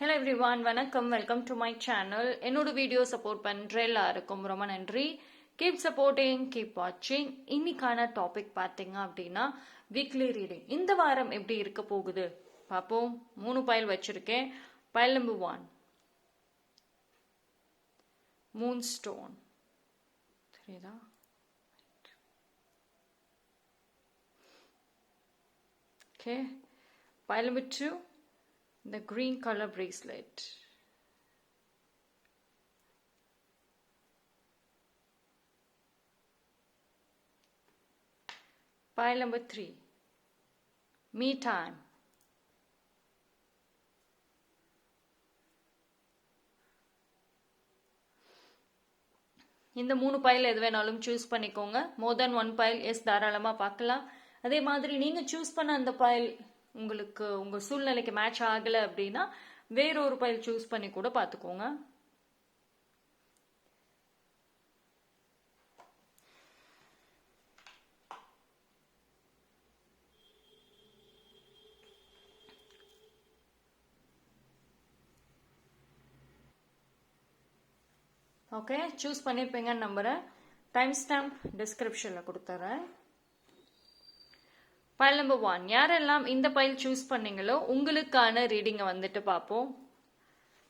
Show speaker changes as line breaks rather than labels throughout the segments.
Hello everyone, வணக்கம். Welcome to my channel. என்னோட video support பண்ணுற எல்லாருக்கும் ரொம்ப நன்றி. கீப் சப்போர்ட்டிங், கீப் வாட்சிங். இன்னைக்கான டாபிக் பார்த்தீங்க அப்படின்னா வீக்லி ரீடிங். இந்த வாரம் எப்படி இருக்க போகுது பார்ப்போம். 3 பைல் வச்சிருக்கேன். Pile number 1, moonstone. தெரியுதா? Okay. Pile number 2, the green color bracelet. Pile number 3, me time. இந்த 3 பைல் எது வேணாலும் சூஸ் பண்ணிக்கோங்க. மோர் தென் 1 பைல் எஸ் தாராளமாக பார்க்கலாம். அதே மாதிரி நீங்கள் சூஸ் பண்ண அந்த பைல் உங்களுக்கு உங்கள் சூழ்நிலைக்கு மேட்ச் ஆகலை அப்படின்னா வேறொரு பைல் சூஸ் பண்ணி கூட பார்த்துக்கோங்க. ஓகே, சூஸ் பண்ணியிருப்பீங்கன்னு நம்புகிறேன். டைம் ஸ்டாம்ப் டிஸ்கிரிப்ஷனில் கொடுத்துறேன். பைல் நம்பர் 1, யாரெல்லாம் இந்த பைல் சூஸ் பண்ணீங்களோ உங்களுக்கான ரீடிங்கை வந்துட்டு பார்ப்போம்.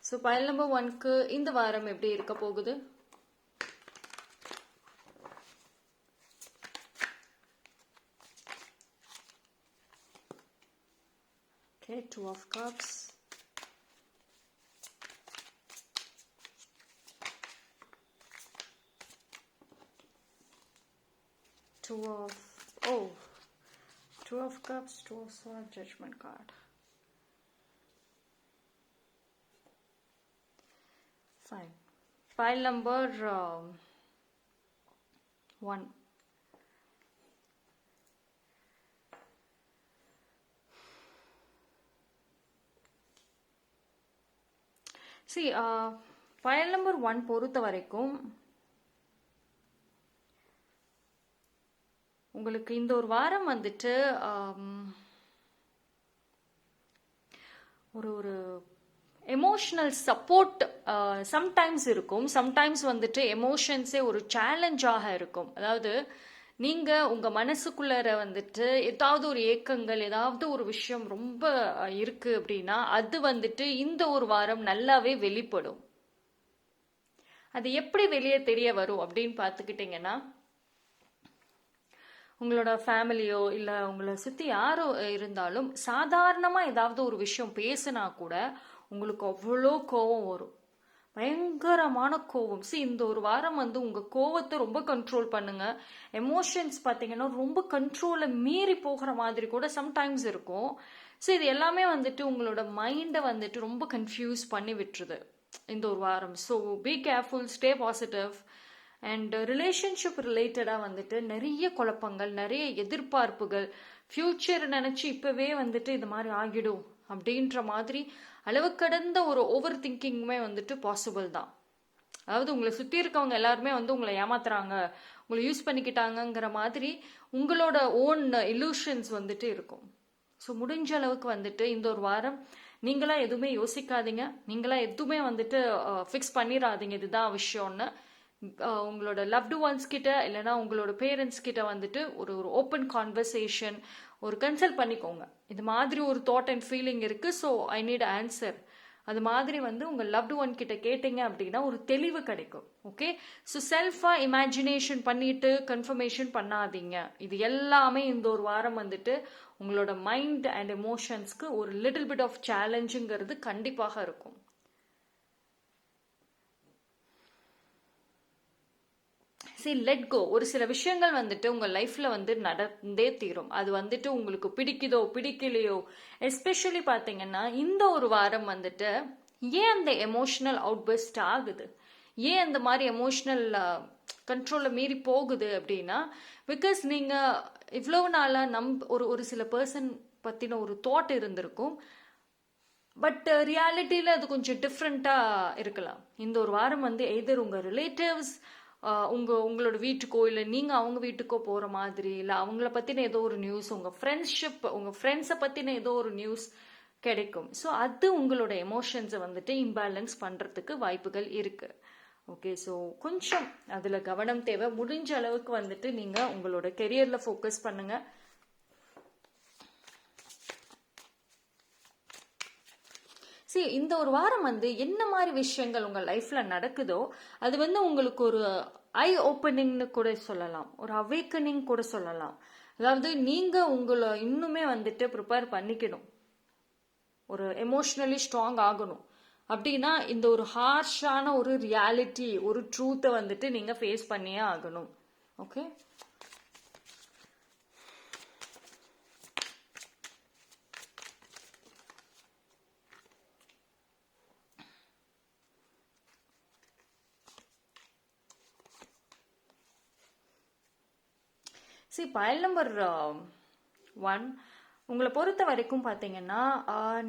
ஸோ பைல் நம்பர் 1க்கு இந்த வாரம் எப்படி இருக்க போகுது? Okay, 2 of cups, Two of cups, 2 of swords, judgment card. Fine. Pile number 1. See, pile number 1 பொறுத்த வரைக்கும் உங்களுக்கு இந்த ஒரு வாரம் வந்துட்டு ஒரு எமோஷனல் சப்போர்ட் சம்டைம்ஸ் இருக்கும். சம்டைம்ஸ் வந்துட்டு எமோஷன்ஸே ஒரு சேலஞ்சாக இருக்கும். அதாவது நீங்கள் உங்கள் மனசுக்குள்ளார வந்துட்டு ஏதாவது ஒரு ஏக்கங்கள், ஏதாவது ஒரு விஷயம் ரொம்ப இருக்குது அப்படின்னா அது வந்துட்டு இந்த ஒரு வாரம் நல்லாவே வெளிப்படும். அது எப்படி வெளியே தெரிய வரும் அப்படின்னு பார்த்துக்கிட்டிங்கன்னா, உங்களோட ஃபேமிலியோ இல்லை உங்களை சுற்றி யாரோ இருந்தாலும் சாதாரணமாக ஏதாவது ஒரு விஷயம் பேசினா கூட உங்களுக்கு அவ்வளோ கோவம் வரும், பயங்கரமான கோவம். இந்த ஒரு வாரம் வந்து உங்கள் கோவத்தை ரொம்ப கண்ட்ரோல் பண்ணுங்க. எமோஷன்ஸ் பார்த்தீங்கன்னா ரொம்ப கண்ட்ரோலை மீறி போகிற மாதிரி கூட சம்டைம்ஸ் இருக்கும். இது எல்லாமே வந்துட்டு உங்களோட மைண்டை வந்துட்டு ரொம்ப கன்ஃபியூஸ் பண்ணி விட்டுருது இந்த ஒரு வாரம். So be careful, stay positive. And relationship ரிலேட்டடாக வந்துட்டு நிறைய குழப்பங்கள், நிறைய எதிர்பார்ப்புகள், ஃப்யூச்சர் நினச்சி இப்போவே வந்துட்டு இது மாதிரி ஆகிடும் அப்படின்ற மாதிரி அளவு கடந்த ஒரு ஓவர் திங்கிங்குமே வந்துட்டு பாசிபிள் தான். அதாவது உங்களை சுற்றி இருக்கவங்க எல்லாருமே வந்து உங்களை ஏமாத்துறாங்க, உங்களை யூஸ் பண்ணிக்கிட்டாங்கங்கிற மாதிரி உங்களோட ஓன் இலூஷன்ஸ் வந்துட்டு இருக்கும். ஸோ முடிஞ்ச அளவுக்கு வந்துட்டு இந்த ஒரு வாரம் நீங்களா எதுவுமே யோசிக்காதீங்க, நீங்களா எதுவுமே வந்துட்டு ஃபிக்ஸ் பண்ணிடாதீங்க இதுதான் விஷயம்னு. உங்களோட லவ்டு ஒன்ஸ் கிட்ட இல்லைன்னா உங்களோட பேரண்ட்ஸ் கிட்ட வந்துட்டு ஒரு ஓப்பன் கான்வர்சேஷன், ஒரு கன்சல்ட் பண்ணிக்கோங்க. இது மாதிரி ஒரு தாட் அண்ட் ஃபீலிங் இருக்குது, ஸோ ஐ நீட் ஆன்சர். அது மாதிரி வந்து உங்கள் லவ்டு ஒன் கிட்ட கேட்டீங்க அப்படின்னா ஒரு தெளிவு கிடைக்கும். ஓகே, ஸோ செல்ஃபாக இமேஜினேஷன் பண்ணிட்டு கன்ஃபர்மேஷன் பண்ணாதீங்க. இது எல்லாமே இந்த ஒரு வாரம் வந்துட்டு உங்களோட மைண்ட் அண்ட் எமோஷன்ஸ்க்கு ஒரு லிட்டில் பிட் ஆஃப் சேலஞ்சுங்கிறது கண்டிப்பாக இருக்கும். Let go. ஒரு சில விஷயங்கள் வந்துட்டு உங்கள் லைஃப்பில் வந்து நடந்தே தீரும். அது வந்துட்டு உங்களுக்கு பிடிக்குதோ பிடிக்கலையோ, எஸ்பெஷலி பார்த்தீங்கன்னா இந்த ஒரு வாரம் வந்துட்டு ஏன் அந்த எமோஷனல் அவுட்பர்ஸ்ட் ஆகுது, ஏன் அந்த மாதிரி எமோஷனல் கண்ட்ரோலை மீறி போகுது அப்படின்னா, பிகாஸ் நீங்கள் இவ்வளவு நாளாக ஒரு சில பர்சன் பற்றின ஒரு தாட் இருந்திருக்கும். பட் ரியாலிட்டியில் அது கொஞ்சம் டிஃப்ரெண்ட்டாக இருக்கலாம். இந்த ஒரு வாரம் வந்து எதர் உங்கள் ரிலேட்டிவ்ஸ் உங்களோட வீட்டுக்கோ இல்லை நீங்கள் அவங்க வீட்டுக்கோ போகிற மாதிரி, இல்லை அவங்கள பற்றின ஏதோ ஒரு நியூஸ், உங்கள் ஃப்ரெண்ட்ஸை பற்றின ஏதோ ஒரு நியூஸ் கிடைக்கும். ஸோ அது உங்களோட எமோஷன்ஸை வந்துட்டு இம்பேலன்ஸ் பண்ணுறதுக்கு வாய்ப்புகள் இருக்கு. ஓகே, ஸோ கொஞ்சம் அதில் கவனம் தேவை. முடிஞ்ச அளவுக்கு வந்துட்டு நீங்கள் உங்களோட கெரியரில் ஃபோக்கஸ் பண்ணுங்க. இந்த ஒரு வாரம் வந்து என்ன மாதிரி விஷயங்கள் உங்கள் லைஃப்பில் நடக்குதோ அது வந்து உங்களுக்கு ஒரு ஐ ஓப்பனிங்னு கூட சொல்லலாம், ஒரு அவேக்கனிங் கூட சொல்லலாம். அதாவது நீங்கள் உங்களை இன்னுமே வந்துட்டு ப்ரிப்பேர் பண்ணிக்கணும், ஒரு எமோஷ்னலி ஸ்ட்ராங் ஆகணும். அப்படின்னா இந்த ஒரு ஹார்ஷான ஒரு ரியாலிட்டி, ஒரு ட்ரூத்தை வந்துட்டு நீங்கள் ஃபேஸ் பண்ணியே ஆகணும். ஓகே, பயல் நம்பர் 1, உங்களை பொறுத்த வரைக்கும் பார்த்தீங்கன்னா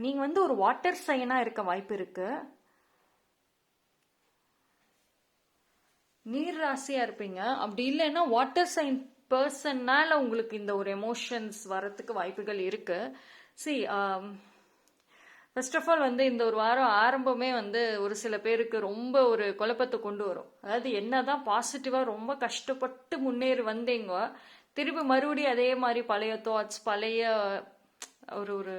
நீங்கள் வந்து ஒரு வாட்டர் சைனாக இருக்க வாய்ப்பு இருக்கு. நீர் ராசியாக இருப்பீங்க. அப்படி இல்லைன்னா வாட்டர் சைன் பர்சன்னால உங்களுக்கு இந்த ஒரு எமோஷன்ஸ் வரத்துக்கு வாய்ப்புகள் இருக்கு. ஃபர்ஸ்ட் ஆஃப் ஆல் வந்து இந்த ஒரு வாரம் ஆரம்பமே வந்து ஒரு சில பேருக்கு ரொம்ப ஒரு குழப்பத்தை கொண்டு வரும். அதாவது என்னதான் பாசிட்டிவாக ரொம்ப கஷ்டப்பட்டு முன்னேறி வந்தீங்க, திருப்பி மறுபடியும் அதே மாதிரி பழைய தாட்ஸ், பழைய ஒரு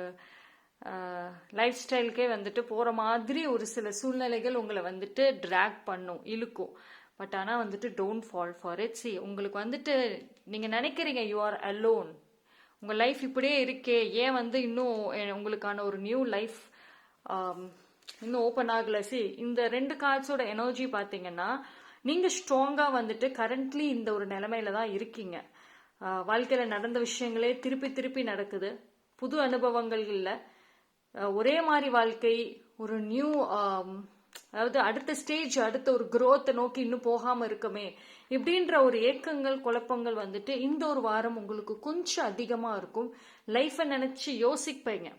லைஃப் ஸ்டைலுக்கே வந்துட்டு போகிற மாதிரி ஒரு சில சூழ்நிலைகள் உங்களை வந்துட்டு ட்ராக் பண்ணும், இழுக்கும். பட் ஆனால் வந்துட்டு டோன்ட் ஃபால் ஃபார் இட். உங்களுக்கு வந்துட்டு நீங்கள் நினைக்கிறீங்க யூ ஆர் அலோன், உங்கள் லைஃப் இப்படியே இருக்கே, ஏன் வந்து இன்னும் உங்களுக்கான ஒரு நியூ லைஃப் இன்னும் ஓப்பன் ஆகலை. இந்த 2 கார்ட்ஸோட எனர்ஜி பார்த்தீங்கன்னா நீங்கள் ஸ்ட்ராங்காக வந்துட்டு கரண்ட்லி இந்த ஒரு நிலைமையில தான் இருக்கீங்க. வாழ்க்கையில் நடந்த விஷயங்களே திருப்பி திருப்பி நடக்குது, புது அனுபவங்கள் இல்லை, ஒரே மாதிரி வாழ்க்கை, ஒரு நியூ அதாவது அடுத்த ஸ்டேஜ், அடுத்த ஒரு growth நோக்கி இன்னும் போகாமல் இருக்கமே, இப்படின்ற ஒரு ஏக்கங்கள், குழப்பங்கள் வந்துட்டு இந்த ஒரு வாரம் உங்களுக்கு கொஞ்சம் அதிகமாக இருக்கும். லைஃப்பை நினச்சி யோசிப்பீங்க.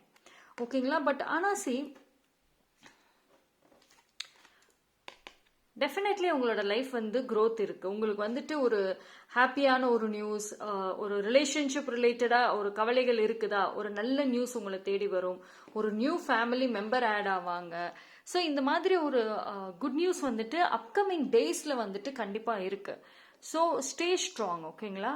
ஓகேங்களா? பட் ஆனால் டெஃபினெட்லி உங்களோட லைஃப் வந்து growth இருக்கு. உங்களுக்கு வந்துட்டு ஒரு ஹாப்பியான ஒரு நியூஸ், ஒரு ரிலேஷன்ஷிப் ரிலேட்டடாக ஒரு கவலைகள் இருக்குதா, ஒரு நல்ல நியூஸ் உங்களை தேடி வரும், ஒரு நியூ ஃபேமிலி மெம்பர் ஆட் ஆவாங்க. இந்த மாதிரி ஒரு குட் நியூஸ் வந்துட்டு அப்கமிங் டேஸில் வந்துட்டு கண்டிப்பாக இருக்கு. Stay strong. ஓகேங்களா?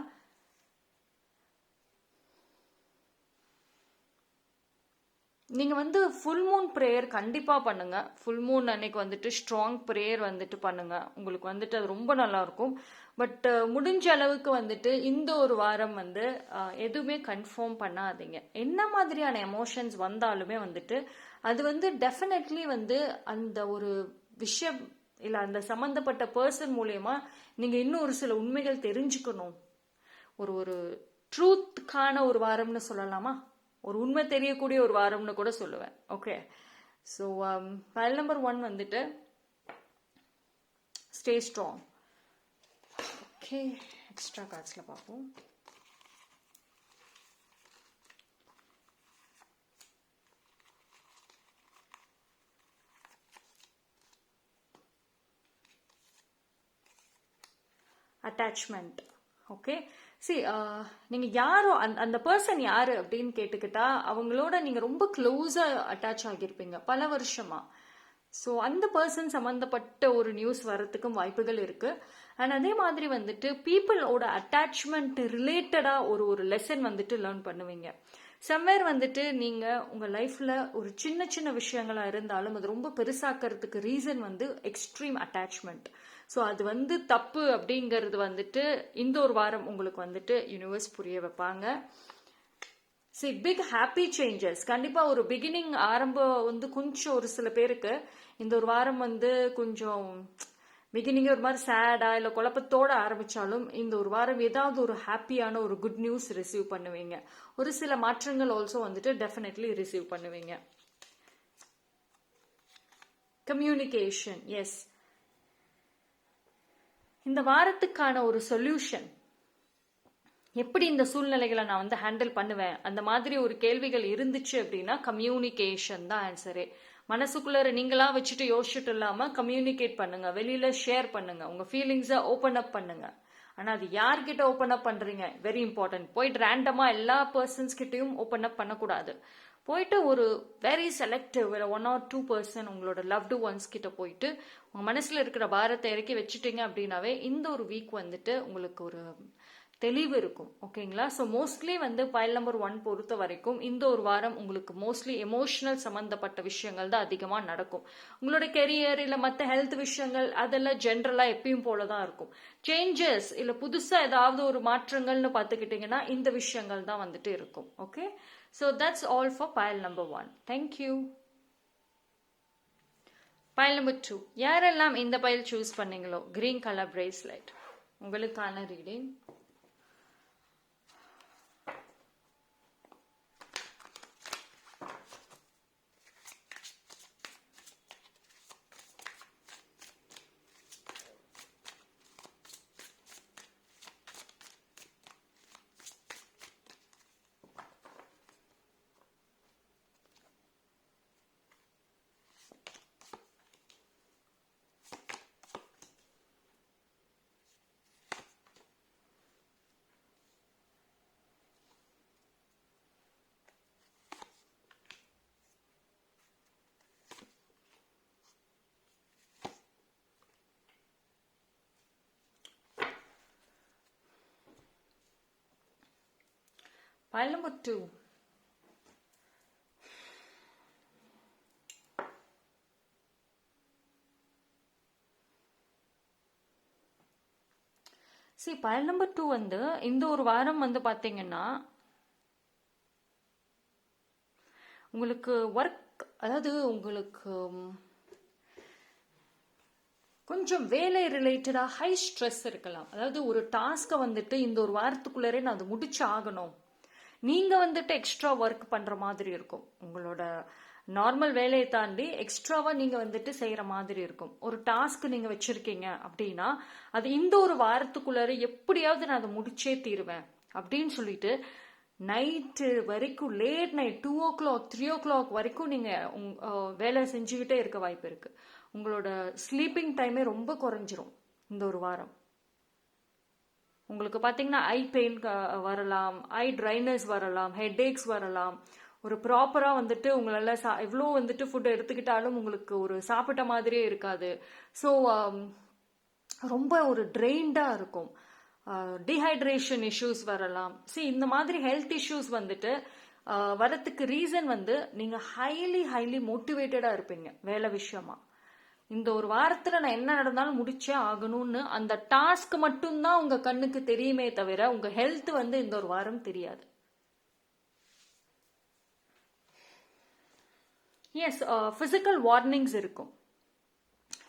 நீங்கள் வந்து ஃபுல் மூன் ப்ரேயர் கண்டிப்பாக பண்ணுங்க. ஃபுல் மூன் அன்னைக்கு வந்துட்டு ஸ்ட்ராங் ப்ரேயர் வந்துட்டு பண்ணுங்க. உங்களுக்கு வந்துட்டு அது ரொம்ப நல்லாயிருக்கும். பட் முடிஞ்ச அளவுக்கு வந்துட்டு இந்த ஒரு வாரம் வந்து எதுவுமே கன்ஃபார்ம் பண்ணாதீங்க. என்ன மாதிரியான எமோஷன்ஸ் வந்தாலுமே வந்துட்டு அது வந்து டெஃபினெட்லி வந்து அந்த ஒரு விஷயம் இல்லை அந்த சம்மந்தப்பட்ட பர்சன் மூலயமா நீங்கள் இன்னும் ஒரு சில உண்மைகள் தெரிஞ்சுக்கணும். ஒரு ட்ரூத்துக்கான ஒரு வாரம்னு சொல்லலாமா, ஒரு உண்மை தெரியக்கூடிய ஒரு வாரம்னு கூட சொல்லுவேன். ஓகே, பயல் நம்பர் 1 வந்துட்டு ஸ்டே ஸ்ட்ராங். ஓகே, எக்ஸ்ட்ரா கார்ட்ஸில் பார்ப்போம். அட்டாச்மெண்ட். ஓகே, நீங்கள் யாரோ அந்த பர்சன் யாரு அப்படின்னு கேட்டுக்கிட்டா அவங்களோட நீங்கள் ரொம்ப க்ளோஸாக அட்டாச் ஆகியிருப்பீங்க பல வருஷமா. அந்த பர்சன் சம்மந்தப்பட்ட ஒரு நியூஸ் வரத்துக்கும் வாய்ப்புகள் இருக்கு. அண்ட் அதே மாதிரி வந்துட்டு பீப்புளோட அட்டாச்மெண்ட் ரிலேட்டடாக ஒரு லெசன் வந்துட்டு லேர்ன் பண்ணுவீங்க. சம்வேர் வந்துட்டு நீங்கள் உங்கள் லைஃப்பில் ஒரு சின்ன சின்ன விஷயங்களாக இருந்தாலும் அது ரொம்ப பெருசாக்கிறதுக்கு ரீசன் வந்து எக்ஸ்ட்ரீம் அட்டாச்மெண்ட். அது வந்து தப்பு அப்படிங்கிறது வந்துட்டு இந்த ஒரு வாரம் உங்களுக்கு வந்துட்டு யூனிவர்ஸ் புரிய வைப்பாங்க. பிக் ஹாப்பி சேஞ்சஸ் கண்டிப்பாக ஒரு பிகினிங் ஆரம்பம் வந்து கொஞ்சம் ஒரு சில பேருக்கு இந்த ஒரு வாரம் வந்து கொஞ்சம் பிகினிங் ஒரு மாதிரி சேடா இல்லை குழப்பத்தோட ஆரம்பிச்சாலும் இந்த ஒரு வாரம் ஏதாவது ஒரு ஹாப்பியான ஒரு குட் நியூஸ் ரிசீவ் பண்ணுவீங்க. ஒரு சில மாற்றங்கள் ஆல்சோ வந்துட்டு டெஃபினெட்லி ரிசீவ் பண்ணுவீங்க. கம்யூனிகேஷன், எஸ், இந்த வாரத்துக்கான ஒரு சொல்யூஷன், எப்படி இந்த சூழ்நிலைகளை நான் வந்து ஹேண்டில் பண்ணுவேன், அந்த மாதிரி ஒரு கேள்விகள் இருந்துச்சு அப்படின்னா கம்யூனிகேஷன் தான் ஆன்சரே. மனசுக்குள்ளார நீங்களா வச்சுட்டு யோசிச்சுட்டு இல்லாமல் கம்யூனிகேட் பண்ணுங்க, வெளியில ஷேர் பண்ணுங்க, உங்க ஃபீலிங்ஸை ஓப்பன் அப் பண்ணுங்க. ஆனால் அது யார்கிட்ட ஓப்பன் அப் பண்றீங்க, வெரி இம்பார்ட்டன்ட். போயிட்டு ரேண்டமா எல்லா பர்சன்ஸ் கிட்டையும் ஓப்பன் அப் பண்ணக்கூடாது. போயிட்டு ஒரு வெரி செலக்டிவ் இல்லை 1 or 2% உங்களோட லவ்டு ஒன்ஸ் கிட்ட போயிட்டு உங்கள் மனசில் இருக்கிற பாரத்தை இறக்கி வச்சுட்டீங்க அப்படின்னாவே இந்த ஒரு வீக் வந்துட்டு உங்களுக்கு ஒரு தெளிவு இருக்கும். ஓகேங்களா? ஸோ மோஸ்ட்லி வந்து பைல் நம்பர் 1 பொறுத்த வரைக்கும் இந்த ஒரு வாரம் உங்களுக்கு மோஸ்ட்லி எமோஷனல் சம்மந்தப்பட்ட விஷயங்கள் தான் அதிகமாக நடக்கும். உங்களோட கெரியர் இல்லை மற்ற ஹெல்த் விஷயங்கள் அதெல்லாம் ஜென்ரலாக எப்பயும் போல தான் இருக்கும். சேஞ்சஸ் இல்லை புதுசாக ஏதாவது ஒரு மாற்றங்கள்னு பார்த்துக்கிட்டிங்கன்னா இந்த விஷயங்கள் தான் வந்துட்டு இருக்கும். Okay, so that's all for pile number 1. Thank you. Pile number 2, யாரெல்லாம் இந்த பைல் சூஸ் பண்ணீங்களோ கிரீன் கலர் பிரேஸ்லெட் உங்களுக்கான reading. Pile number 2. See, pile number 2 வந்து இந்த ஒரு வாரம் வந்து பார்த்தீங்கன்னா உங்களுக்கு ஒர்க், அதாவது உங்களுக்கு கொஞ்சம் வேலை ரிலேட்டடாக ஹை ஸ்ட்ரெஸ் இருக்கலாம். அதாவது ஒரு டாஸ்க்கை வந்துட்டு இந்த ஒரு வாரத்துக்குள்ளரே நான் அதை முடிச்சு ஆகணும், நீங்கள் வந்துட்டு எக்ஸ்ட்ரா ஒர்க் பண்ணுற மாதிரி இருக்கும். உங்களோட நார்மல் வேலையை தாண்டி எக்ஸ்ட்ராவாக நீங்கள் வந்துட்டு செய்கிற மாதிரி இருக்கும். ஒரு டாஸ்க் நீங்கள் வச்சுருக்கீங்க அப்படின்னா அது இந்த ஒரு வாரத்துக்குள்ளார எப்படியாவது நான் அதை முடிச்சே தீருவேன் அப்படின்னு சொல்லிட்டு நைட்டு வரைக்கும் லேட் நைட் 2 o'clock 3 o'clock வரைக்கும் நீங்கள் வேலை செஞ்சுக்கிட்டே இருக்க வாய்ப்பு இருக்குது. உங்களோட ஸ்லீப்பிங் டைமே ரொம்ப குறைஞ்சிரும் இந்த ஒரு வாரம். உங்களுக்கு பார்த்தீங்கன்னா ஐ பெயின் வரலாம், ஐ ட்ரைனஸ் வரலாம், ஹெட்ஏக்ஸ் வரலாம். ஒரு ப்ராப்பராக வந்துட்டு உங்களால் எவ்வளோ வந்துட்டு ஃபுட் எடுத்துக்கிட்டாலும் உங்களுக்கு ஒரு சாப்பிட்ட மாதிரியே இருக்காது. ஸோ ரொம்ப ஒரு ட்ரெயின்டாக இருக்கும். டீஹைட்ரேஷன் இஷ்யூஸ் வரலாம். இந்த மாதிரி ஹெல்த் இஷ்யூஸ் வந்துட்டு வரத்துக்கு ரீசன் வந்து நீங்கள் ஹைலி மோட்டிவேட்டடாக இருப்பீங்க வேலை விஷயமா. இந்த ஒரு வாரத்தில் நான் என்ன நடந்தாலும் முடிச்சே ஆகணும்னு அந்த டாஸ்க் மட்டும்தான் உங்கள் கண்ணுக்கு தெரியுமே தவிர உங்கள் ஹெல்த் வந்து இந்த ஒரு வாரம் தெரியாது. எஸ், ஃபிசிக்கல் வார்னிங்ஸ் இருக்கும்.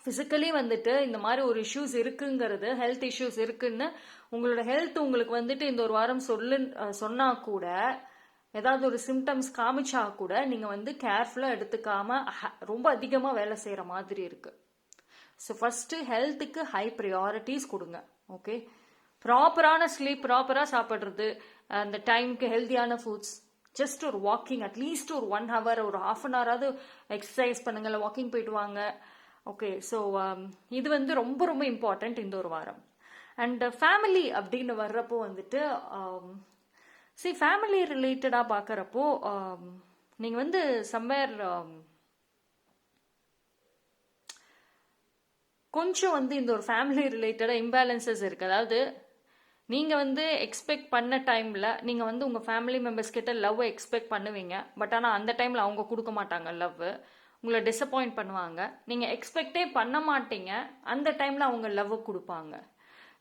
ஃபிசிக்கலி வந்துட்டு இந்த மாதிரி ஒரு இஷ்யூஸ் இருக்குங்கிறது, ஹெல்த் இஷ்யூஸ் இருக்குன்னு உங்களோட ஹெல்த் உங்களுக்கு வந்துட்டு இந்த ஒரு வாரம் சொன்னா கூட, ஏதாவது ஒரு சிம்டம்ஸ் காமிச்சா கூட நீங்கள் வந்து கேர்ஃபுல்லாக எடுத்துக்காம ரொம்ப அதிகமாக வேலை செய்கிற மாதிரி இருக்கு. ஸோ ஃபஸ்ட்டு ஹெல்த்துக்கு ஹை ப்ரியாரிட்டிஸ் கொடுங்க. ஓகே, ப்ராப்பரான ஸ்லீப், ப்ராப்பராக சாப்பிட்றது, அந்த டைமுக்கு ஹெல்த்தியான ஃபுட்ஸ், ஜஸ்ட் ஒரு வாக்கிங் அட்லீஸ்ட் ஒரு 1 hour ஒரு 1/2 an hour எக்ஸசைஸ் பண்ணுங்க, இல்லை வாக்கிங் போயிட்டு வாங்க. ஓகே, ஸோ இது வந்து ரொம்ப ரொம்ப இம்பார்ட்டண்ட் இந்த ஒரு வாரம். அண்ட் ஃபேமிலி அப்படின்னு வர்றப்போ வந்துட்டு ஃபேமிலி ரிலேட்டடாக பார்க்குறப்போ நீங்கள் வந்து சம்வேர் கொஞ்சம் வந்து இந்த ஒரு ஃபேமிலி ரிலேட்டடாக இம்பேலன்சஸ் இருக்குது. அதாவது நீங்கள் வந்து எக்ஸ்பெக்ட் பண்ண டைமில் நீங்கள் வந்து உங்கள் ஃபேமிலி மெம்பர்ஸ் கிட்ட லவ் எக்ஸ்பெக்ட் பண்ணுவீங்க. பட் ஆனால் அந்த டைமில் அவங்க கொடுக்க மாட்டாங்க லவ், உங்களை டிசப்பாயிண்ட் பண்ணுவாங்க. நீங்கள் எக்ஸ்பெக்டே பண்ண மாட்டீங்க, அந்த டைமில் அவங்க லவ் கொடுப்பாங்க.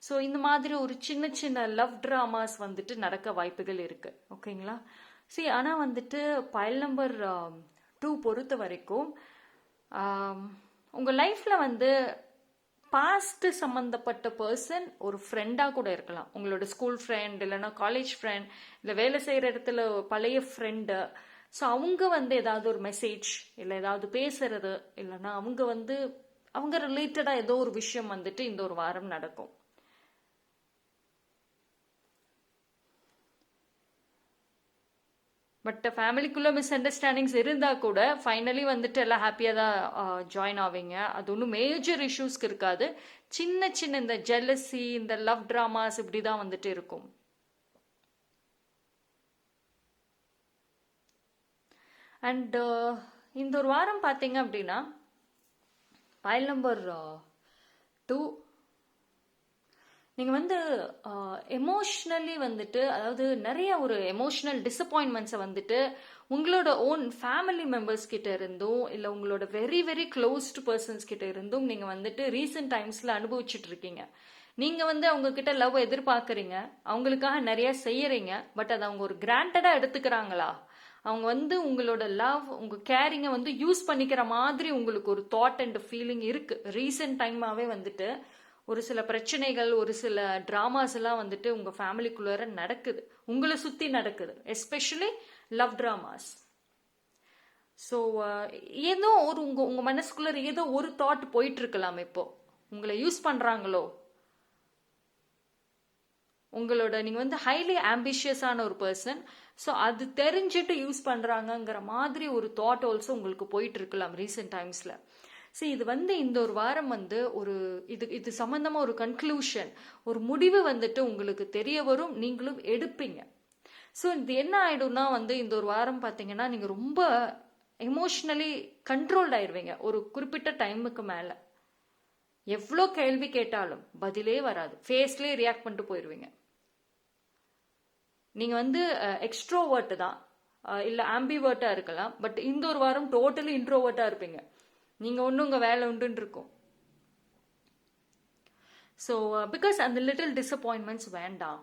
ஸோ இந்த மாதிரி ஒரு சின்ன சின்ன லவ் ட்ராமாஸ் வந்துட்டு நடக்க வாய்ப்புகள் இருக்குது. ஓகேங்களா? ஆனால் வந்துட்டு பைல் நம்பர் 2 பொறுத்த வரைக்கும் உங்கள் லைஃப்பில் வந்து பாஸ்ட் சம்மந்தப்பட்ட பர்சன் ஒரு ஃப்ரெண்டாக கூட இருக்கலாம். உங்களோட ஸ்கூல் ஃப்ரெண்ட், இல்லைன்னா காலேஜ் ஃப்ரெண்ட், இல்லை வேலை செய்கிற இடத்துல பழைய ஃப்ரெண்டு. ஸோ அவங்க வந்து ஏதாவது ஒரு மெசேஜ் இல்லை ஏதாவது பேசுறது, இல்லைன்னா அவங்க ரிலேட்டடாக ஏதோ ஒரு விஷயம் வந்துட்டு இந்த ஒரு வாரம் நடக்கும். பட் ஃபேமிலிக்குள்ளே மிஸ் அண்டர்ஸ்டாண்டிங்ஸ் இருந்தால் கூட ஃபைனலி வந்துட்டு எல்லாம் ஹாப்பியாக தான் ஜாயின் ஆவீங்க. அது ஒன்றும் மேஜர் இஷ்யூஸ்க்கு இருக்காது. சின்ன சின்ன இந்த ஜெலசி, இந்த லவ் ட்ராமாஸ் இப்படி தான் வந்துட்டு இருக்கும். அண்ட் இந்த ஒரு வாரம் பார்த்தீங்க அப்படின்னா பைல் நம்பர் 2, நீங்கள் வந்து எமோஷ்னலி வந்துட்டு, அதாவது நிறைய ஒரு எமோஷ்னல் டிசப்பாயின்மெண்ட்ஸை வந்துட்டு உங்களோட ஓன் ஃபேமிலி மெம்பர்ஸ் கிட்ட இருந்தும் இல்லை உங்களோட வெரி வெரி க்ளோஸ்டு பர்சன்ஸ் கிட்ட இருந்தும் நீங்கள் வந்துட்டு ரீசெண்ட் டைம்ஸில் அனுபவிச்சுட்டு இருக்கீங்க. நீங்கள் வந்து அவங்க கிட்ட லவ் எதிர்பார்க்குறீங்க, அவங்களுக்காக நிறைய செய்யறீங்க, பட் அதை அவங்க ஒரு கிராண்டடாக எடுத்துக்கிறாங்களா, அவங்க வந்து உங்களோட லவ் உங்கள் கேரிங்கை வந்து யூஸ் பண்ணிக்கிற மாதிரி உங்களுக்கு ஒரு தாட் அண்ட் ஃபீலிங் இருக்கு. ரீசெண்ட் டைமாகவே வந்துட்டு ஒரு சில பிரச்சனைகள், ஒரு சில ட்ராமாஸ் எல்லாம் வந்துட்டு உங்க ஃபேமிலிக்குள்ளார நடக்குது, உங்களை சுத்தி நடக்குது, எஸ்பெஷலி லவ் ட்ராமாஸ். ஸோ ஏதோ ஒரு உங்க மனசுக்குள்ள ஏதோ ஒரு தாட் போயிட்டு இருக்கலாம். இப்போ உங்களை யூஸ் பண்றாங்களோ, உங்களோட நீங்க வந்து ஹைலி ஆம்பிஷியஸான ஒரு பர்சன், ஸோ அது தெரிஞ்சுட்டு யூஸ் பண்றாங்கங்கிற மாதிரி ஒரு தாட் ஆல்சோ உங்களுக்கு போயிட்டு இருக்கலாம் ரீசெண்ட் டைம்ஸ்ல. சரி, இது வந்து இந்த ஒரு வாரம் வந்து ஒரு இது சம்பந்தமா ஒரு கன்க்ளூஷன், ஒரு முடிவு வந்துட்டு உங்களுக்கு தெரிய வரும், நீங்களும் எடுப்பீங்க. ஸோ இது என்ன ஆயிடும்னா வந்து இந்த ஒரு வாரம் பார்த்தீங்கன்னா நீங்க ரொம்ப எமோஷ்னலி கண்ட்ரோல்ட் ஆயிடுவீங்க. ஒரு குறிப்பிட்ட டைமுக்கு மேல எவ்வளோ கேள்வி கேட்டாலும் பதிலே வராது, ஃபேஸ்லேயே ரியாக்ட் பண்ணிட்டு போயிடுவீங்க. நீங்க வந்து எக்ஸ்ட்ரோவர்ட் தான், இல்ல ஆம்பிவர்ட்டா இருக்கலாம், பட் இந்த ஒரு வாரம் டோட்டலி இன்ட்ரோவர்ட்டா இருப்பீங்க. நீங்க ஒண்ணு உங்க வேலை உண்டுன்னு இருக்கும். ஸோ பிகாஸ் அந்த லிட்டில் டிசப்பாயின்மெண்ட்ஸ் வேண்டாம்.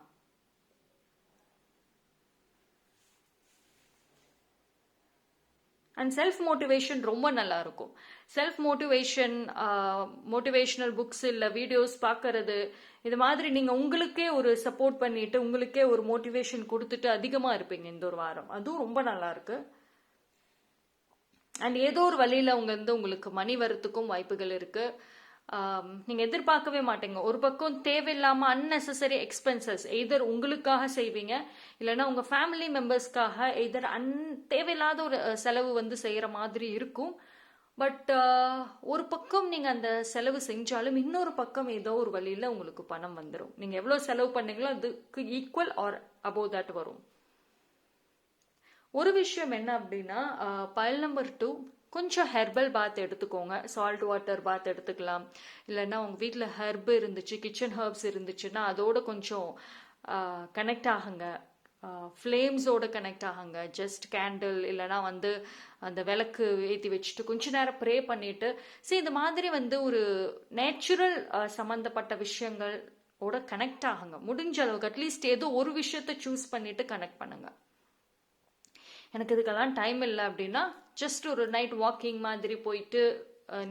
அண்ட் செல்ஃப் மோட்டிவேஷன் ரொம்ப நல்லா இருக்கும். செல்ஃப் மோட்டிவேஷன், மோட்டிவேஷனல் புக்ஸ் இல்லை வீடியோஸ் பார்க்கறது, இது மாதிரி நீங்கள் உங்களுக்கே ஒரு சப்போர்ட் பண்ணிட்டு உங்களுக்கே ஒரு மோட்டிவேஷன் கொடுத்துட்டு அதிகமாக இருப்பீங்க இந்த ஒரு வாரம். அதுவும் ரொம்ப நல்லா இருக்கு. அண்ட் ஏதோ ஒரு வழியில் உங்களுக்கு மணி வரத்துக்கும் வாய்ப்புகள் இருக்கு. நீங்கள் எதிர்பார்க்கவே மாட்டீங்க. ஒரு பக்கம் தேவையில்லாமல் அன்னெசரி எக்ஸ்பென்சஸ் எய்தர் உங்களுக்காக செய்வீங்க, இல்லைன்னா உங்கள் ஃபேமிலி மெம்பர்ஸ்க்காக எய்தர் தேவையில்லாத ஒரு செலவு வந்து செய்கிற மாதிரி இருக்கும். பட் ஒரு பக்கம் நீங்கள் அந்த செலவு செஞ்சாலும் இன்னொரு பக்கம் ஏதோ ஒரு வழியில் உங்களுக்கு பணம் வந்துடும். நீங்கள் எவ்வளோ செலவு பண்ணீங்களோ அதுக்கு ஈக்குவல் ஆர் அபோவ் தட் வரும். ஒரு விஷயம் என்ன அப்படின்னா, பைல் நம்பர் 2, கொஞ்சம் ஹெர்பல் பாத் எடுத்துக்கோங்க. சால்ட் வாட்டர் பாத் எடுத்துக்கலாம். இல்லைன்னா உங்கள் வீட்டில் ஹெர்ப் இருந்துச்சு, கிச்சன் ஹெர்ப்ஸ் இருந்துச்சுன்னா அதோட கொஞ்சம் கனெக்ட் ஆகுங்க, ஃப்ளேம்ஸோட கனெக்ட் ஆகுங்க. ஜஸ்ட் கேண்டில் இல்லைனா வந்து அந்த விளக்கு ஏற்றி வச்சுட்டு கொஞ்ச நேரம் ப்ரே பண்ணிட்டு, சரி இந்த மாதிரி வந்து ஒரு நேச்சுரல் சம்மந்தப்பட்ட விஷயங்களோட கனெக்ட் ஆகுங்க. முடிஞ்ச அளவுக்கு அட்லீஸ்ட் ஏதோ ஒரு விஷயத்த சூஸ் பண்ணிட்டு கனெக்ட் பண்ணுங்க. எனக்கு இதுக்கெல்லாம் டைம் இல்லை அப்படின்னா ஜஸ்ட் ஒரு நைட் வாக்கிங் மாதிரி போயிட்டு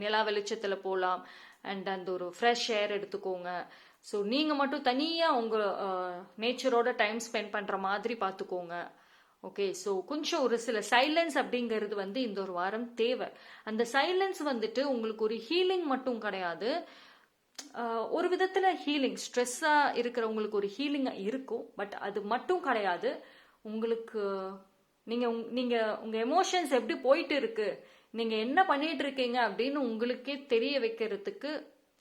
நிலா வெளிச்சத்தில் போகலாம். அண்ட் அந்த ஒரு ஃப்ரெஷ் ஏர் எடுத்துக்கோங்க. ஸோ நீங்கள் மட்டும் தனியாக உங்கள் நேச்சரோட டைம் ஸ்பெண்ட் பண்ணுற மாதிரி பார்த்துக்கோங்க. ஓகே, ஸோ கொஞ்சம் ஒரு சில சைலன்ஸ் அப்படிங்கிறது வந்து இந்த ஒரு வாரம் தேவை. அந்த சைலன்ஸ் வந்துட்டு உங்களுக்கு ஒரு ஹீலிங் மட்டும் கிடையாது, ஒரு விதத்தில் ஹீலிங், ஸ்ட்ரெஸ்ஸாக இருக்கிறவங்களுக்கு ஒரு ஹீலிங்காக இருக்கும். பட் அது மட்டும் கிடையாது. உங்களுக்கு நீங்க உங்க எமோஷன்ஸ் எப்படி போயிட்டு இருக்கு, நீங்க என்ன பண்ணிட்டு இருக்கீங்க அப்படின்னு உங்களுக்கே தெரிய வைக்கிறதுக்கு,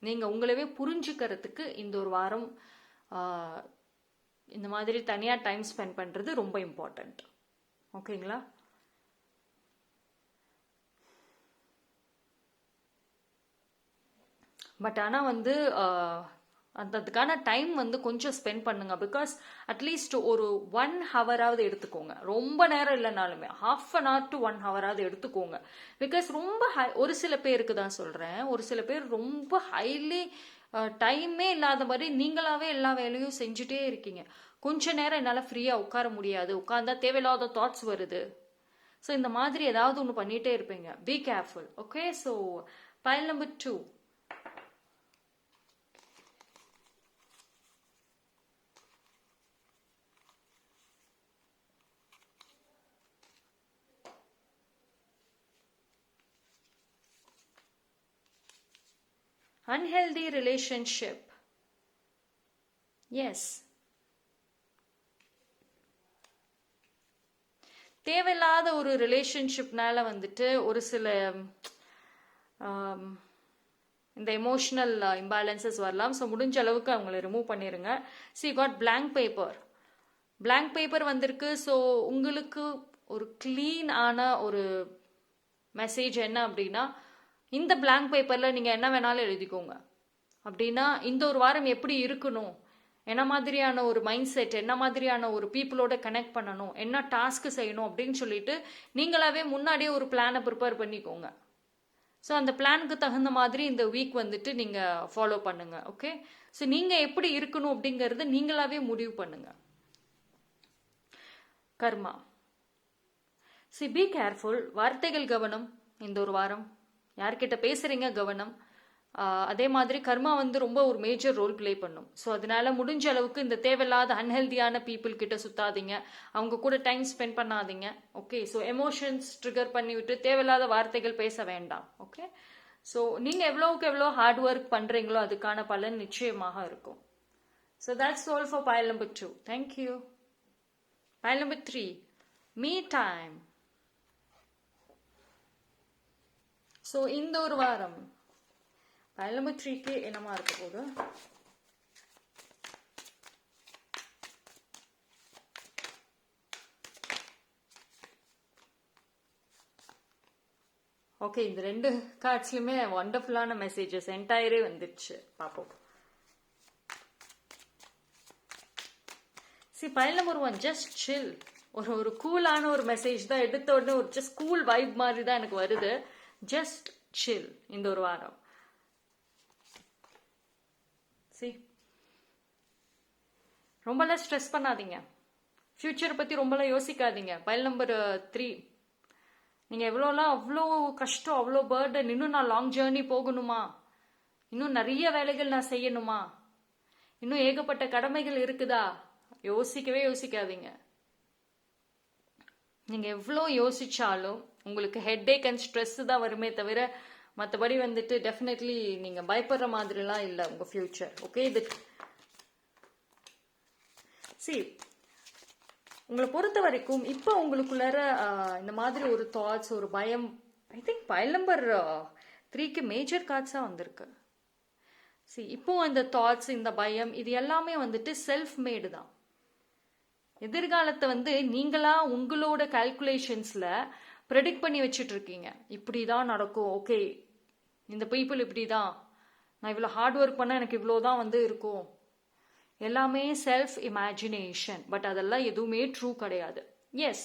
நீங்க உங்களவே புரிஞ்சுக்கிறதுக்கு இந்த ஒரு வாரம் இந்த மாதிரி தனியா டைம் ஸ்பெண்ட் பண்றது ரொம்ப இம்பார்ட்டன்ட். ஓகேங்களா? பட் ஆனா வந்து அதுக்கான டைம் வந்து கொஞ்சம் ஸ்பெண்ட் பண்ணுங்க. பிகாஸ் அட்லீஸ்ட் ஒரு 1 ஹவராவது எடுத்துக்கோங்க. ரொம்ப நேரம் இல்லைனாலுமே ½ to 1 ஹவராவது எடுத்துக்கோங்க. பிகாஸ் ரொம்ப ஒரு சில பேருக்கு தான் சொல்றேன், ஒரு சில பேர் ரொம்ப ஹைலி டைமே இல்லாத மாதிரி நீங்களாவே எல்லா வேலையும் செஞ்சுட்டே இருக்கீங்க. கொஞ்ச நேரம் என்னால் ஃப்ரீயாக உட்கார முடியாது, உட்கார்ந்தா தேவையில்லாத தாட்ஸ் வருது. ஸோ இந்த மாதிரி ஏதாவது ஒன்று பண்ணிட்டே இருப்பீங்க. Be careful. Okay, so file number 2, unhealthy relationship. Yes, தேவையில்லாத ஒரு ரிலேஷன்ஷிப்னால வந்துட்டு ஒரு சில இந்த எமோஷனல் இம்பேலன்சஸ் வரலாம். ஸோ முடிஞ்ச அளவுக்கு அவங்கள ரிமூவ் பண்ணிடுங்க. சி காட் blank பேப்பர் வந்திருக்கு. ஸோ உங்களுக்கு ஒரு க்ளீன் ஆன ஒரு மெசேஜ் என்ன அப்படின்னா, இந்த பிளாங்க் பேப்பரில் நீங்கள் என்ன வேணாலும் எழுதிக்கோங்க. அப்படின்னா இந்த ஒரு வாரம் எப்படி இருக்கணும், என்ன மாதிரியான ஒரு மைண்ட் செட், என்ன மாதிரியான ஒரு பீப்புளோட கனெக்ட் பண்ணணும், என்ன டாஸ்க் செய்யணும் அப்படின்னு சொல்லிட்டு நீங்களாவே முன்னாடியே ஒரு பிளானை ப்ரிப்பேர் பண்ணிக்கோங்க. ஸோ அந்த பிளானுக்கு தகுந்த மாதிரி இந்த வீக் வந்துட்டு நீங்கள் ஃபாலோ பண்ணுங்க. ஓகே, ஸோ நீங்கள் எப்படி இருக்கணும் அப்படிங்கிறது நீங்களாவே முடிவு பண்ணுங்க. கர்மா, பி கேர்ஃபுல். வார்த்தைகள் கவனம். இந்த ஒரு வாரம் யார்கிட்ட பேசுறீங்க கவனம். அதே மாதிரி கர்மா வந்து ரொம்ப ஒரு மேஜர் ரோல் பிளே பண்ணும். ஸோ அதனால முடிஞ்ச அளவுக்கு இந்த தேவையில்லாத அன்ஹெல்தியான பீப்புள் கிட்ட சுத்தாதீங்க, அவங்க கூட டைம் ஸ்பெண்ட் பண்ணாதீங்க. ஓகே, ஸோ எமோஷன்ஸ் ட்ரிகர் பண்ணி விட்டு தேவையில்லாத வார்த்தைகள் பேச வேண்டாம். ஓகே, ஸோ நீங்கள் எவ்வளோக்கு எவ்வளோ ஹார்ட் ஒர்க் பண்ணுறீங்களோ அதுக்கான பலன் நிச்சயமாக இருக்கும். So that's all for pile number 2. Thank you. pile number 3, me time. So இந்த ஒரு வாரம் pile number 3க்கு என்னமா இருக்க போகுது? ஓகே, இந்த 2 கார்ட்ஸ்லையுமே வண்டர்ஃபுல்லான மெசேஜஸ் என்டையரே வந்துடுச்சு. பார்ப்போம். pile number 1, ஜஸ்ட் சில். ஒரு கூலான ஒரு மெசேஜ் தான். எடுத்த உடனே ஒரு ஜஸ்ட் கூல் வைப் மாதிரி தான் எனக்கு வருது. ஜஸ்ட் சில் இந்த ஒரு வாரம். ரொம்பலாம் ஸ்ட்ரெஸ் பண்ணாதீங்க, ஃபியூச்சரை பற்றி ரொம்பலாம் யோசிக்காதீங்க. pile number 3, நீங்கள் எவ்வளோலாம் அவ்வளோ கஷ்டம், அவ்வளோ பர்டன், இன்னும் நான் லாங் ஜேர்னி போகணுமா, இன்னும் நிறைய வேலைகள் நான் செய்யணுமா, இன்னும் ஏகப்பட்ட கடமைகள் இருக்குதா, யோசிக்கவே யோசிக்காதீங்க. நீங்கள் எவ்வளோ யோசிச்சாலும் உங்களுக்கு ஹெட்டேக் அண்ட் ஸ்ட்ரெஸ் தான் வருமே தவிர மற்றபடி வந்துட்டு டெஃபினெட்லி நீங்கள் பயப்படுற மாதிரிலாம் இல்லை உங்கள் ஃபியூச்சர். ஓகே, இது உங்களை பொறுத்த வரைக்கும் இப்போ உங்களுக்குள்ளார இந்த மாதிரி ஒரு தாட்ஸ், ஒரு பயம், ஐ திங்க் pile number 3க்கு மேஜர் கார்ட்ஸாக வந்திருக்கு. இப்போ இந்த தாட்ஸ், இந்த பயம், இது எல்லாமே வந்துட்டு செல்ஃப் மேடு தான். எதிர்காலத்தை வந்து நீங்களா உங்களோட கால்குலேஷன்ஸ்ல ப்ரெடிக்ட் பண்ணி வச்சுட்டு இருக்கீங்க. இப்படிதான் நடக்கும், ஓகே இந்த பீப்புள் இப்படிதான், நான் இவ்வளோ ஹார்ட் ஒர்க் பண்ண எனக்கு இவ்வளோதான் வந்து இருக்கும். எல்லாமே செல்ஃப் இமேஜினேஷன். பட் அதெல்லாம் எதுவுமே ட்ரூ கிடையாது. எஸ்,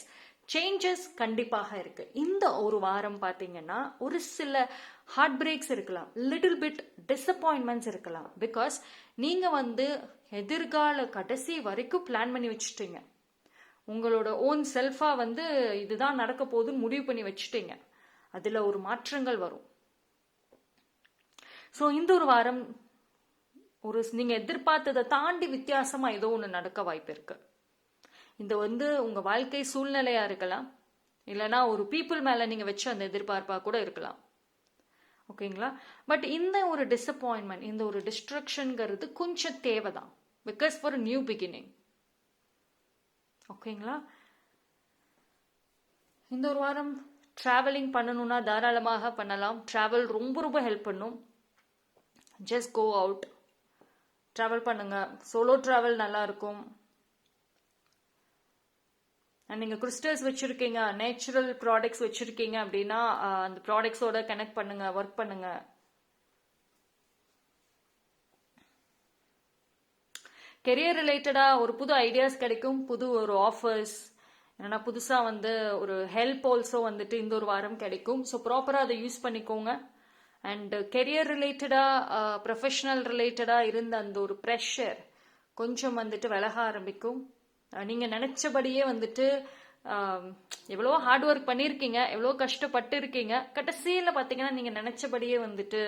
சேஞ்சஸ் கண்டிப்பாக இருக்கு. இந்த ஒரு வாரம் பார்த்தீங்கன்னா ஒரு சில ஹார்ட் பிரேக்ஸ் இருக்கலாம், லிட்டில் பிட் டிசப்பாயின்மெண்ட்ஸ் இருக்கலாம். பிகாஸ் நீங்க வந்து எதிர்கால கடைசி வரைக்கும் பிளான் பண்ணி வச்சுட்டீங்க. உங்களோட ஓன் செல்ஃபா வந்து இதுதான் நடக்க போகுதுன்னு முடிவு பண்ணி வச்சுட்டீங்க. அதுல ஒரு மாற்றங்கள் வரும். ஸோ இந்த ஒரு வாரம் ஒரு நீங்க எதிர்பார்த்ததை தாண்டி வித்தியாசமா ஏதோ ஒன்று நடக்க வாய்ப்பு இருக்கு. இந்த வந்து உங்க வாழ்க்கை சூழ்நிலையா இருக்கலாம், இல்லைன்னா ஒரு பீப்புள் மேல நீங்க வச்சு அந்த எதிர்பார்ப்பா கூட இருக்கலாம். ஓகேங்களா, பட் இந்த ஒரு டிசப்பாயின்மெண்ட், இந்த ஒரு டிஸ்ட்ரக்ஷன்ங்கிறது கொஞ்சம் தேவைதான். Because for new beginning. ஓகேங்களா, இந்த ஒரு வாரம் டிராவலிங் பண்ணணும்னா தாராளமாக பண்ணலாம். டிராவல் ரொம்ப ரொம்ப ஹெல்ப் பண்ணும். ஜஸ்ட் கோ அவுட், டிராவல் பண்ணுங்க. சோலோ டிராவல் நல்லா இருக்கும். நீங்க கிறிஸ்டல்ஸ் வச்சிருக்கீங்க, நேச்சுரல் ப்ராடக்ட்ஸ் வச்சிருக்கீங்க அப்படின்னா அந்த ப்ராடக்ட்ஸோட கனெக்ட் பண்ணுங்க, ஒர்க் பண்ணுங்க. கெரியர் ரிலேட்டடா ஒரு புது ஐடியாஸ் கிடைக்கும், புது ஒரு ஆஃபர்ஸ், ஏன்னா புதுசா வந்து ஒரு ஹெல்ப் ஆல்சோ வந்துட்டு இந்த ஒரு வாரம் கிடைக்கும். ஸோ ப்ராப்பரா அதை யூஸ் பண்ணிக்கோங்க. அண்ட் கெரியர் ரிலேட்டடா, ப்ரொஃபஷனல் ரிலேட்டடா இருந்த அந்த ஒரு ப்ரெஷர் கொஞ்சம் வந்துட்டு விலக ஆரம்பிக்கும். நீங்க நினைச்சபடியே வந்துட்டு எவ்வளோ ஹார்ட் ஒர்க் பண்ணியிருக்கீங்க, எவ்வளோ கஷ்டப்பட்டு இருக்கீங்க, கடைசியில் பார்த்தீங்கன்னா நீங்க நினைச்சபடியே வந்துட்டு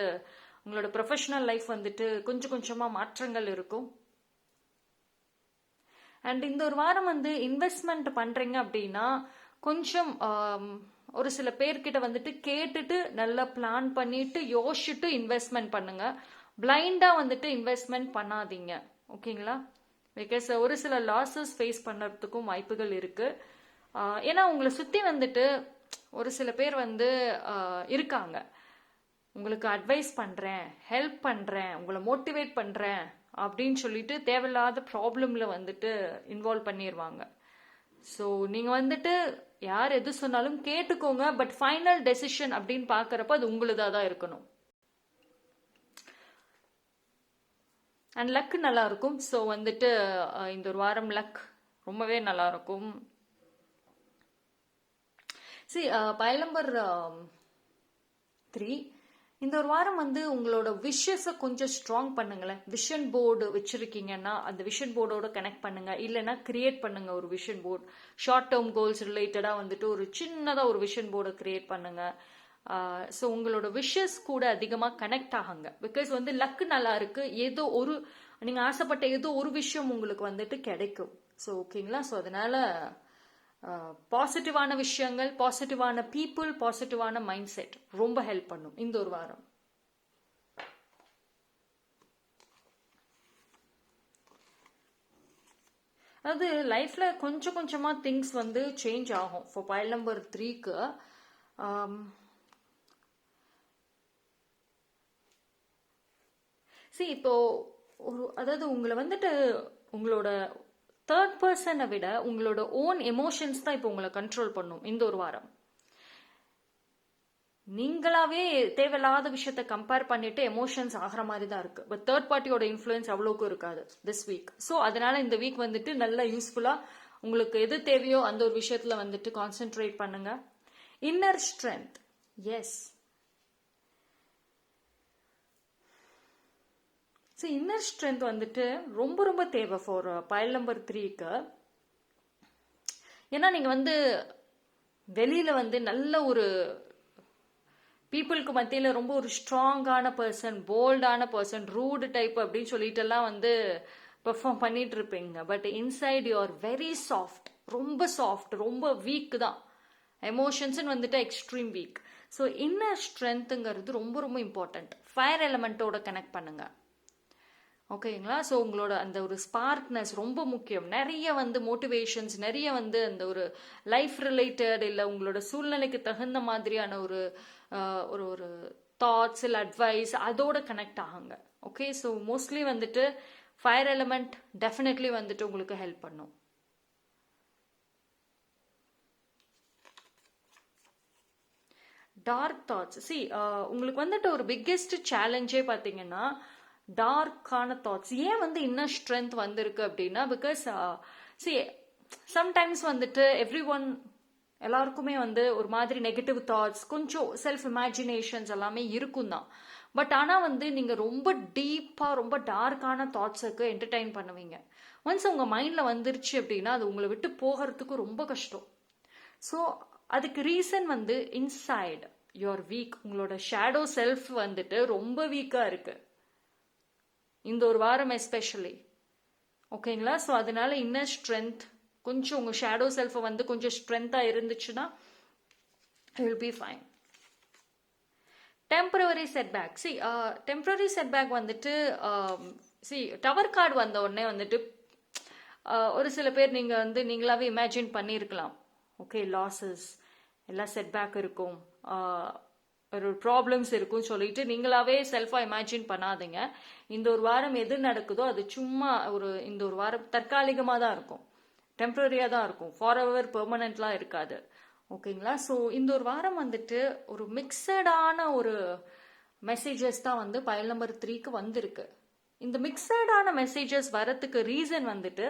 உங்களோட ப்ரொஃபஷனல் லைஃப் வந்துட்டு கொஞ்சம் கொஞ்சமா மாற்றங்கள் இருக்கும். அண்ட் இந்த ஒரு வாரம் வந்து இன்வெஸ்ட்மெண்ட் பண்றீங்க அப்படின்னா கொஞ்சம் ஒரு சில பேர்கிட்ட வந்துட்டு கேட்டுட்டு நல்லா பிளான் பண்ணிட்டு யோசிச்சுட்டு இன்வெஸ்ட்மெண்ட் பண்ணுங்க. பிளைண்டா வந்துட்டு இன்வெஸ்ட்மெண்ட் பண்ணாதீங்க. ஓகேங்களா, பிகாஸ் ஒரு சில லாஸஸ் ஃபேஸ் பண்ணுறதுக்கும் வாய்ப்புகள் இருக்கு. ஏன்னா உங்களை சுற்றி வந்துட்டு ஒரு சில பேர் வந்து இருக்காங்க, உங்களுக்கு அட்வைஸ் பண்ணுறேன், ஹெல்ப் பண்ணுறேன், உங்களை மோட்டிவேட் பண்ணுறேன் அப்படின்னு சொல்லிட்டு தேவையில்லாத ப்ராப்ளமில் வந்துட்டு இன்வால்வ் பண்ணிடுவாங்க. ஸோ நீங்கள் வந்துட்டு யார் எது சொன்னாலும் கேட்டுக்கோங்க. பட் ஃபைனல் டெசிஷன் அப்படின்னு பார்க்கறப்ப அது உங்களுதாக தான் இருக்கணும். அண்ட் லக் நல்லா இருக்கும். ஸோ வந்துட்டு இந்த ஒரு வாரம் லக் ரொம்பவே நல்லா இருக்கும். பைல் நம்பர் 3, இந்த ஒரு வாரம் வந்து உங்களோட விஷஸை கொஞ்சம் ஸ்ட்ராங் பண்ணுங்களேன். விஷன் போர்டு வச்சிருக்கீங்கன்னா அந்த விஷன் போர்டோட கனெக்ட் பண்ணுங்க. இல்லைன்னா கிரியேட் பண்ணுங்க ஒரு vision board. Short term goals ரிலேட்டடா வந்துட்டு ஒரு சின்னதா ஒரு விஷன் போர்டை கிரியேட் பண்ணுங்க. ஸோ உங்களோட விஷஸ் கூட அதிகமாக கனெக்ட் ஆகுங்க. பிகாஸ் வந்து லக்கு நல்லா இருக்கு. ஏதோ ஒரு நீங்க ஆசைப்பட்ட ஏதோ ஒரு விஷயம் உங்களுக்கு வந்துட்டு கிடைக்கும். ஸோ ஓகேங்களா. ஸோ அதனால பாசிட்டிவான விஷயங்கள், பாசிட்டிவான பீப்புள், பாசிட்டிவான மைண்ட் செட் ரொம்ப ஹெல்ப் பண்ணும் இந்த ஒரு வாரம். அது லைஃப்ல கொஞ்சம் கொஞ்சமா திங்ஸ் வந்து சேஞ்ச் ஆகும். ஃபார் பைல் நம்பர் 3க்கு இப்போ அதாவது உங்களை வந்துட்டு உங்களோட தேர்ட் பர்சனை விட உங்களோட ஓன் எமோஷன்ஸ் தான் இப்போ உங்களை கண்ட்ரோல் பண்ணும் இந்த ஒரு வாரம். நீங்களாவே தேவையில்லாத விஷயத்த கம்பேர் பண்ணிட்டு எமோஷன்ஸ் ஆகிற மாதிரி தான் இருக்கு. பட் தேர்ட் பார்ட்டியோட இன்ஃப்ளூயன்ஸ் அவ்வளோக்கும் இருக்காது திஸ் வீக். ஸோ அதனால இந்த வீக் வந்துட்டு நல்ல யூஸ்ஃபுல்லா உங்களுக்கு எது தேவையோ அந்த ஒரு விஷயத்துல வந்துட்டு கான்சென்ட்ரேட் பண்ணுங்க. Inner strength, yes. Inner strength வந்துட்டு ரொம்ப ரொம்ப தேவை ஃபார் பைல் நம்பர் 3க்கு. ஏன்னா நீங்க வந்து வெளியில வந்து நல்ல ஒரு பீப்புளுக்கு மத்தியில ரொம்ப ஒரு ஸ்ட்ராங்கான பர்சன், போல்டான பர்சன், ரூடு டைப் அப்படின்னு சொல்லிட்டு எல்லாம் வந்து பெர்ஃபார்ம் பண்ணிட்டு இருப்பீங்க. But inside you are very soft, ரொம்ப வீக் தான். எமோஷன்ஸ் வந்துட்டு எக்ஸ்ட்ரீம் வீக். ஸோ இன்னர் ஸ்ட்ரென்த்துங்கிறது ரொம்ப ரொம்ப இம்பார்ட்டன்ட். ஃபயர் எலமெண்ட்டோட கனெக்ட் பண்ணுங்க. ஓகேங்களா. ஸோ உங்களோட அந்த ஒரு ஸ்பார்க்னஸ் ரொம்ப முக்கியம். நிறைய வந்து மோட்டிவேஷன்ஸ், நிறைய வந்து அந்த ஒரு லைஃப் ரிலேட்டட் இல்லை உங்களோட சூழ்நிலைக்கு தகுந்த மாதிரியான ஒரு ஒரு தாட்ஸ் இல்லை அட்வைஸ் அதோட கனெக்ட் ஆகுங்க. ஓகே. ஸோ மோஸ்ட்லி வந்துட்டு ஃபயர் எலமெண்ட் டெஃபினெட்லி வந்துட்டு உங்களுக்கு ஹெல்ப் பண்ணும். டார்க் தாட்ஸ், உங்களுக்கு வந்துட்டு ஒரு பிக்கெஸ்ட் சேலஞ்சே பார்த்தீங்கன்னா டார்க்கான தாட்ஸ். ஏன் வந்து இன்னர் ஸ்ட்ரென்த் வந்திருக்கு அப்படின்னா பிகாஸ் சம்டைம்ஸ் வந்துட்டு எல்லாருக்குமே வந்து ஒரு மாதிரி நெகட்டிவ் தாட்ஸ், கொஞ்சம் செல்ஃப் இமேஜினேஷன்ஸ் எல்லாமே இருக்கும் தான். பட் ஆனால் வந்து நீங்கள் ரொம்ப டீப்பாக ரொம்ப டார்க்கான தாட்ஸுக்கு என்டர்டைன் பண்ணுவீங்க. ஒன்ஸ் உங்கள் மைண்டில் வந்துருச்சு அப்படின்னா அது உங்களை விட்டு போகிறதுக்கு ரொம்ப கஷ்டம். ஸோ அதுக்கு ரீசன் வந்து இன்சைட் யுவர் வீக். உங்களோட ஷேடோ செல்ஃப் வந்துட்டு ரொம்ப வீக்காக இருக்கு இந்த ஒரு வாரம் எஸ்பெஷலி. ஓகேங்களா. ஸோ அதனால இன்னர் ஸ்ட்ரென்த் கொஞ்சம் உங்கள் ஷேடோ செல்ஃபை வந்து கொஞ்சம் ஸ்ட்ரென்த்தாக இருந்துச்சுன்னா will be fine. Temporary setback, temporary setback வந்துட்டு டவர் கார்டு வந்த உடனே வந்துட்டு ஒரு சில பேர் நீங்கள் வந்து நீங்களாவே இமேஜின் பண்ணியிருக்கலாம். ஓகே, லாஸஸ் எல்லாம் செட்பேக் இருக்கும், ஒரு ப்ராப்ளம்ஸ் இருக்குன்னு சொல்லிட்டு நீங்களாவே செல்ஃபா இமேஜின் பண்ணாதீங்க. இந்த ஒரு வாரம் எது நடக்குதோ அது சும்மா இந்த ஒரு வாரம் தற்காலிகமாக தான் இருக்கும், டெம்பரரியாக தான் இருக்கும், ஃபார் எவர் பெர்மனன்ட்லாம் இருக்காது. ஓகேங்களா. ஸோ இந்த ஒரு வாரம் வந்துட்டு ஒரு மிக்சடான ஒரு மெசேஜஸ் தான் வந்து பைல் நம்பர் 3க்கு வந்திருக்கு. இந்த மிக்சடான மெசேஜஸ் வரத்துக்கு ரீசன் வந்துட்டு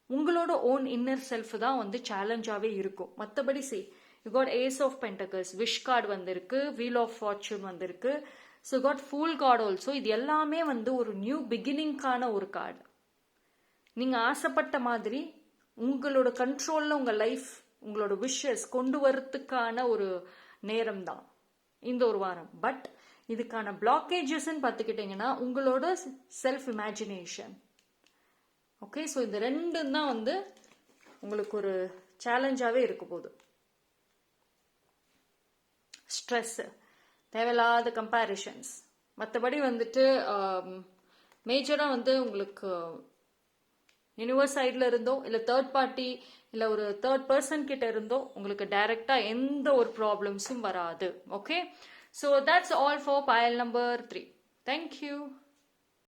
உங்களோட ஓன் இன்னர் செல்ஃப் தான் வந்து சேலஞ்சாகவே இருக்கும். மற்றபடி you got Ace of Pentacles, Wish card வந்திருக்கு, Wheel of Fortune வந்திருக்கு, so got Fool card also. இது எல்லாமே வந்து ஒரு நியூ பிகினிங்கான ஒரு கார்டு. நீங்க ஆசைப்பட்ட மாதிரி உங்களோட கண்ட்ரோல்ல உங்க லைஃப், உங்களோட விஷஸ் கொண்டு வரத்துக்கான ஒரு நேரம் தான் இந்த ஒரு வாரம். பட் இதுக்கான பிளாக்கேஜஸ் பார்த்துக்கிட்டீங்கன்னா உங்களோட செல்ஃப் இமேஜினேஷன். ஓகே. ஸோ இந்த ரெண்டும் தான் வந்து உங்களுக்கு ஒரு சேலஞ்சாகவே இருக்க போகுது. ஸ்ட்ரெஸ், தேவையில்லாத கம்பேரிஷன்ஸ், மற்றபடி வந்துட்டு மேஜராக வந்து உங்களுக்கு யூனிவர்ஸ் சைடில் இருந்தோ இல்லை தேர்ட் பார்ட்டி இல்லை ஒரு தேர்ட் பர்சன் கிட்ட இருந்தோ உங்களுக்கு டைரக்டாக எந்த ஒரு ப்ராப்ளம்ஸும் வராது. Okay. So that's all for pile number 3. Thank you.